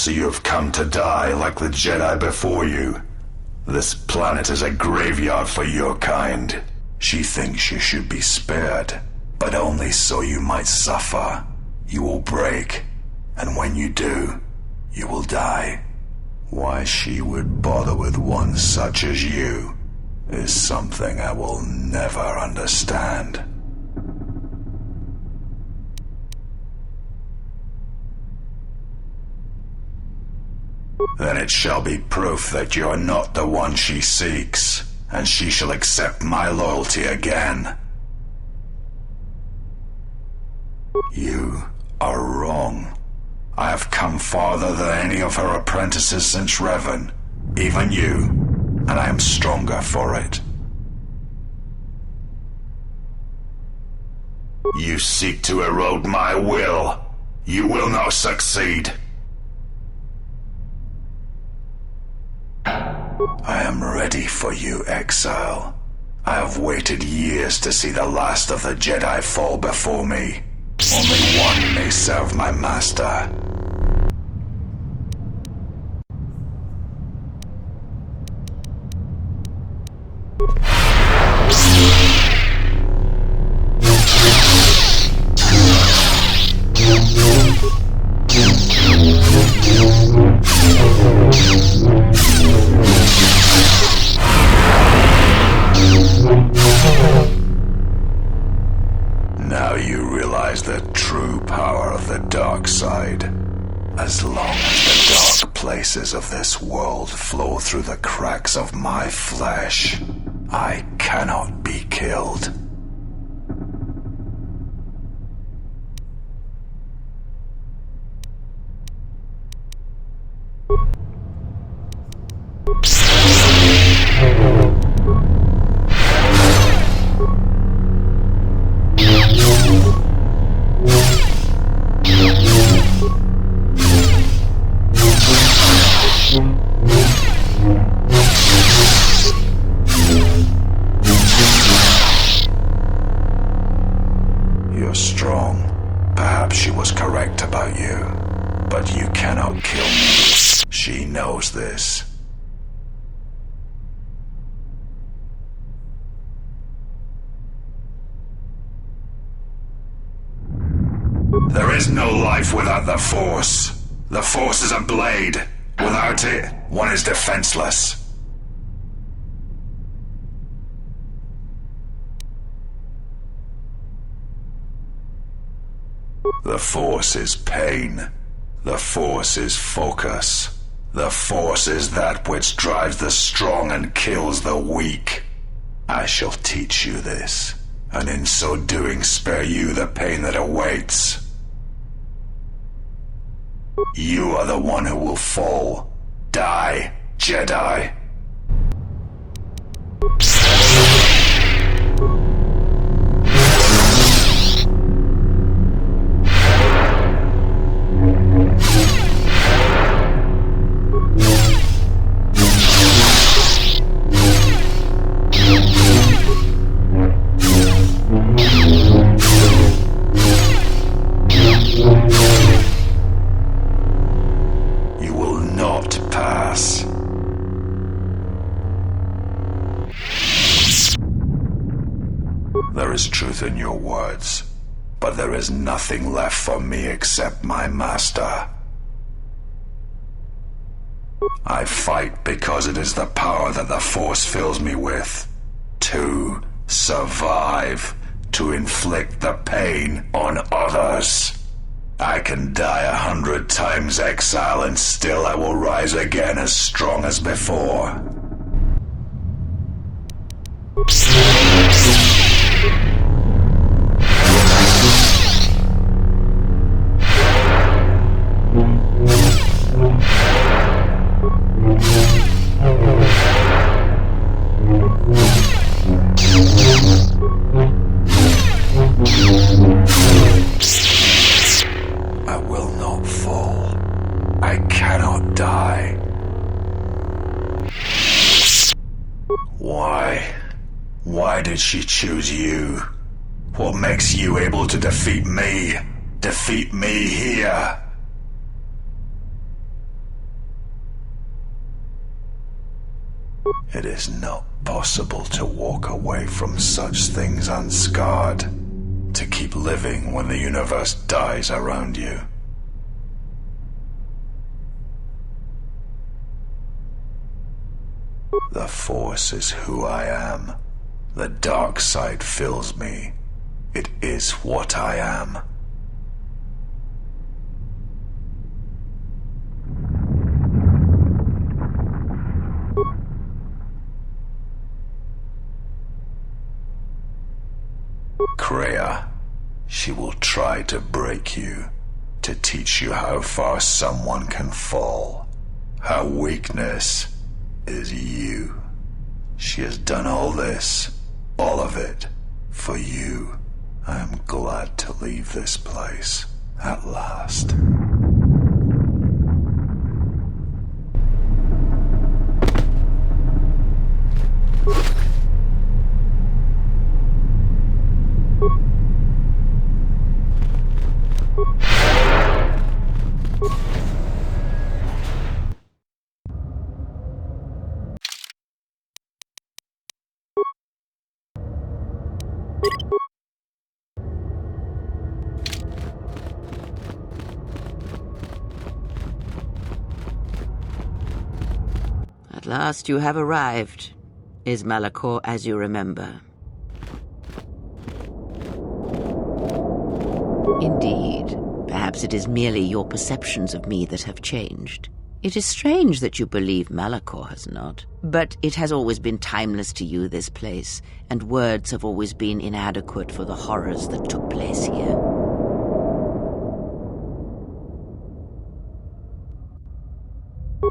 So you have come to die like the Jedi before you. This planet is a graveyard for your kind. She thinks you should be spared, but only so you might suffer. You will break, and when you do, you will die. Why she would bother with one such as you is something I will never understand. Then it shall be proof that you are not the one she seeks, and she shall accept my loyalty again. You are wrong. I have come farther than any of her apprentices since Revan, even you, and I am stronger for it. You seek to erode my will. You will not succeed. I am ready for you, exile. I have waited years to see the last of the Jedi fall before me. Only one may serve my master. Now you realize the true power of the dark side. As long as the dark places of this world flow through the cracks of my flesh, I cannot be killed. You're strong. Perhaps she was correct about you. But you cannot kill me. She knows this. There is no life without the Force. The Force is a blade. Without it, one is defenseless. The Force is pain. The Force is focus. The Force is that which drives the strong and kills the weak. I shall teach you this, and in so doing spare you the pain that awaits. You are the one who will fall. Die, Jedi. is truth in your words, but there is nothing left for me except my master. I fight because it is the power that the Force fills me with. To survive, to inflict the pain on others. I can die 100 times exile and still I will rise again as strong as before. I will not fall. I cannot die. Why? Why did she choose you? What makes you able to defeat me? Defeat me here? It is not possible to walk away from such things unscarred, to keep living when the universe dies around you. The Force is who I am. The dark side fills me. It is what I am. Kreia, she will try to break you, to teach you how far someone can fall. Her weakness is you. She has done all this, all of it, for you. I am glad to leave this place, at last. At last you have arrived. Is Malachor as you remember? Indeed. Perhaps it is merely your perceptions of me that have changed. It is strange that you believe Malachor has not. But it has always been timeless to you, this place, and words have always been inadequate for the horrors that took place here.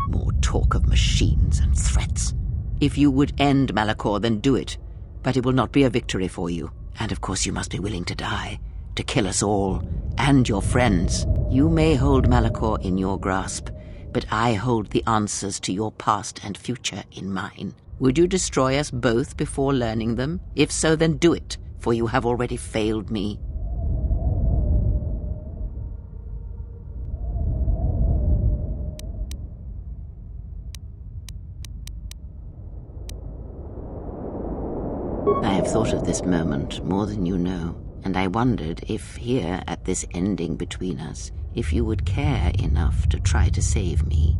More talk of machines and threats. If you would end Malachor, then do it. But it will not be a victory for you. And of course you must be willing to die. To kill us all. And your friends. You may hold Malachor in your grasp, but I hold the answers to your past and future in mine. Would you destroy us both before learning them? If so, then do it, for you have already failed me. I have thought of this moment more than you know, and I wondered if here, at this ending between us, if you would care enough to try to save me.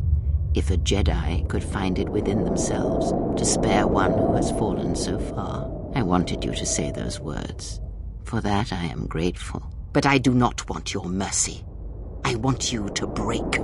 If a Jedi could find it within themselves to spare one who has fallen so far. I wanted you to say those words. For that I am grateful. But I do not want your mercy. I want you to break.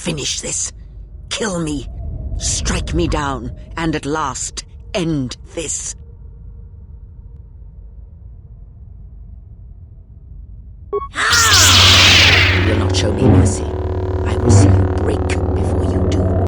Finish this. Kill me. Strike me down, and at last, end this. You will not show me mercy. I will see you break before you do.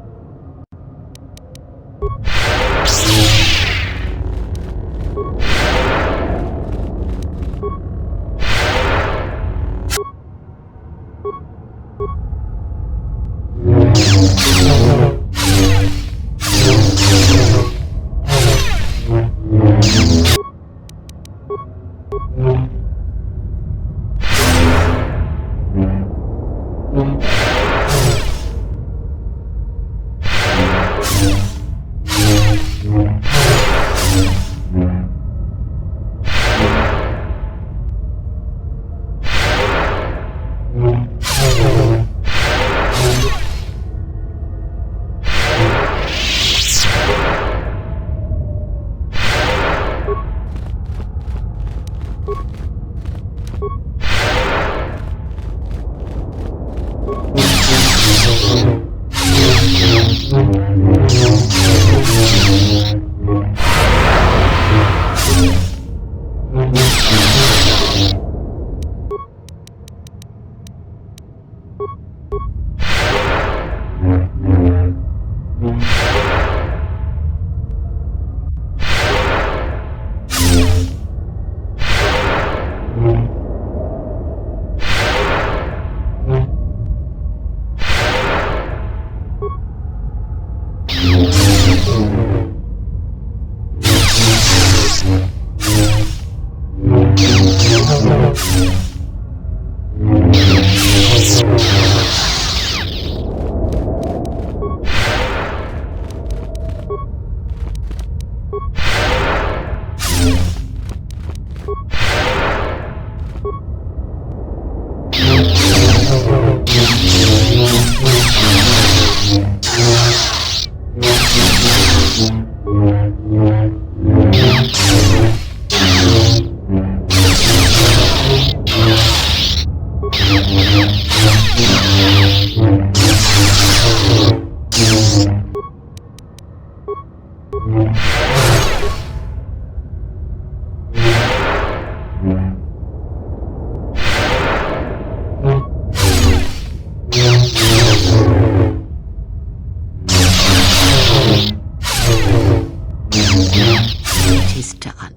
It is done.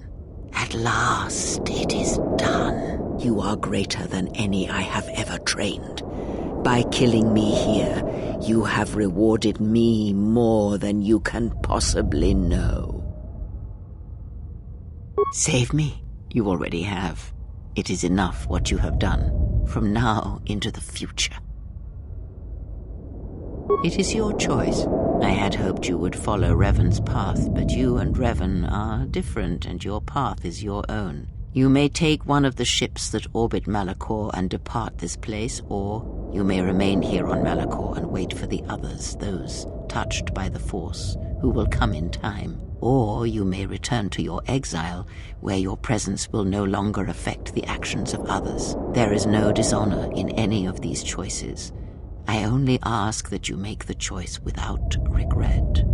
At last, it is done. You are greater than any I have ever trained. By killing me here, you have rewarded me more than you can possibly know. Save me? You already have. It is enough what you have done, from now into the future. It is your choice. I had hoped you would follow Revan's path, but you and Revan are different, and your path is your own. You may take one of the ships that orbit Malachor and depart this place, or you may remain here on Malachor and wait for the others, those touched by the Force, who will come in time. Or you may return to your exile, where your presence will no longer affect the actions of others. There is no dishonor in any of these choices. I only ask that you make the choice without regret.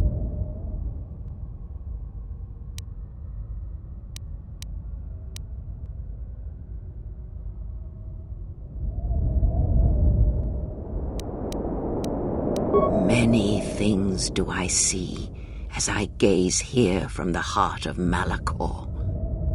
Many things do I see as I gaze here from the heart of Malachor.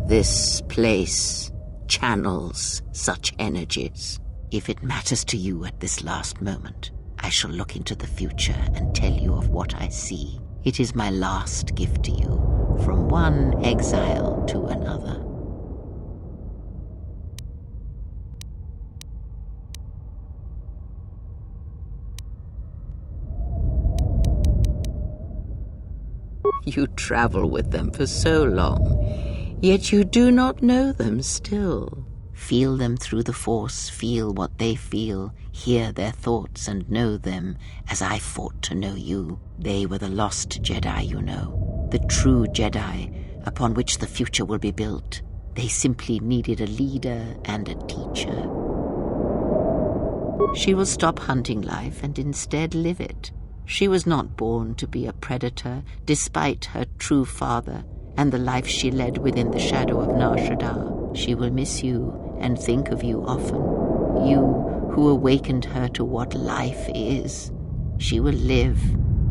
This place channels such energies. If it matters to you at this last moment, I shall look into the future and tell you of what I see. It is my last gift to you, from one exile to another. You travel with them for so long, yet you do not know them still. Feel them through the Force, feel what they feel, hear their thoughts and know them as I fought to know you. They were the lost Jedi, you know, the true Jedi upon which the future will be built. They simply needed a leader and a teacher. She will stop hunting life and instead live it. She was not born to be a predator, despite her true father and the life she led within the shadow of Nar Shaddaa. She will miss you and think of you often, you who awakened her to what life is. She will live,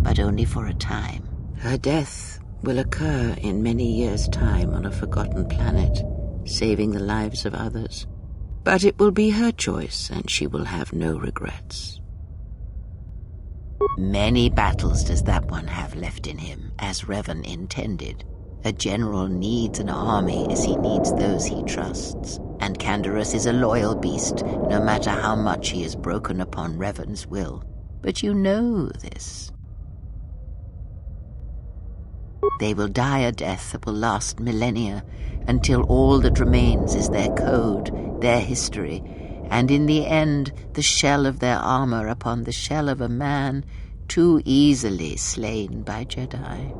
but only for a time. Her death will occur in many years' time on a forgotten planet, saving the lives of others. But it will be her choice, and she will have no regrets. Many battles does that one have left in him, as Revan intended. A general needs an army as he needs those he trusts, and Canderous is a loyal beast, no matter how much he is broken upon Revan's will. But you know this. They will die a death that will last millennia, until all that remains is their code, their history, and in the end the shell of their armor upon the shell of a man too easily slain by Jedi.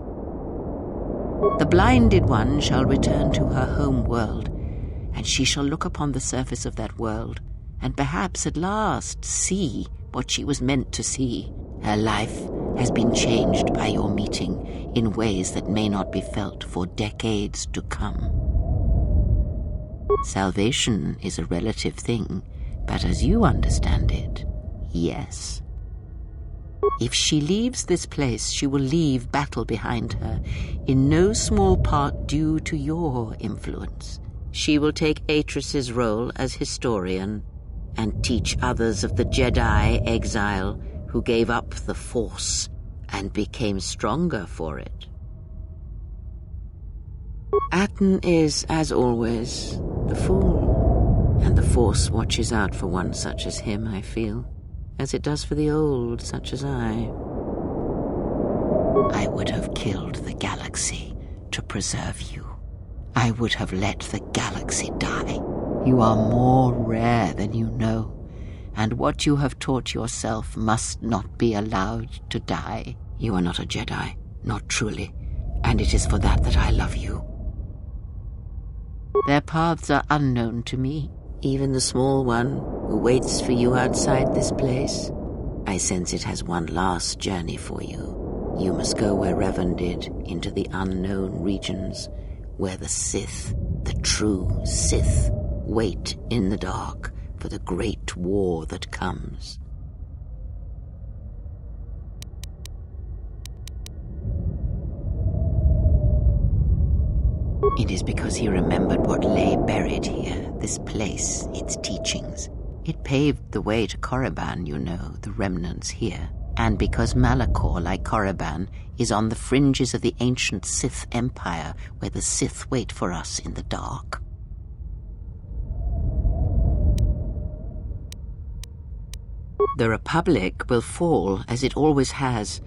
The blinded one shall return to her home world, and she shall look upon the surface of that world, and perhaps at last see what she was meant to see. Her life has been changed by your meeting in ways that may not be felt for decades to come. Salvation is a relative thing, but as you understand it, yes. If she leaves this place, she will leave battle behind her, in no small part due to your influence. She will take Atris's role as historian and teach others of the Jedi exile who gave up the Force and became stronger for it. Atten is, as always, the fool, and the Force watches out for one such as him, I feel, as it does for the old such as I. I would have killed the galaxy to preserve you. I would have let the galaxy die. You are more rare than you know, and what you have taught yourself must not be allowed to die. You are not a Jedi, not truly, and it is for that that I love you. Their paths are unknown to me, even the small one who waits for you outside this place. I sense it has one last journey for you. You must go where Revan did, into the unknown regions, where the Sith, the true Sith, wait in the dark for the great war that comes. It is because he remembered what lay buried here, this place, its teachings. It paved the way to Korriban, you know, the remnants here. And because Malachor, like Korriban, is on the fringes of the ancient Sith Empire, where the Sith wait for us in the dark. The Republic will fall, as it always has,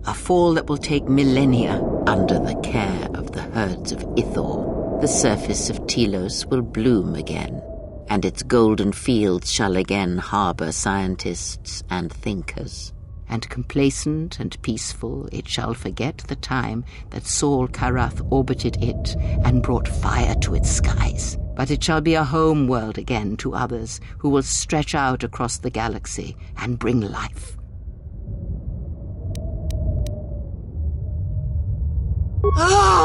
a fall that will take millennia under the care of the herds of Ithor. The surface of Telos will bloom again, and its golden fields shall again harbor scientists and thinkers. And complacent and peaceful, it shall forget the time that Saul Karath orbited it and brought fire to its skies. But it shall be a home world again to others who will stretch out across the galaxy and bring life. Ah!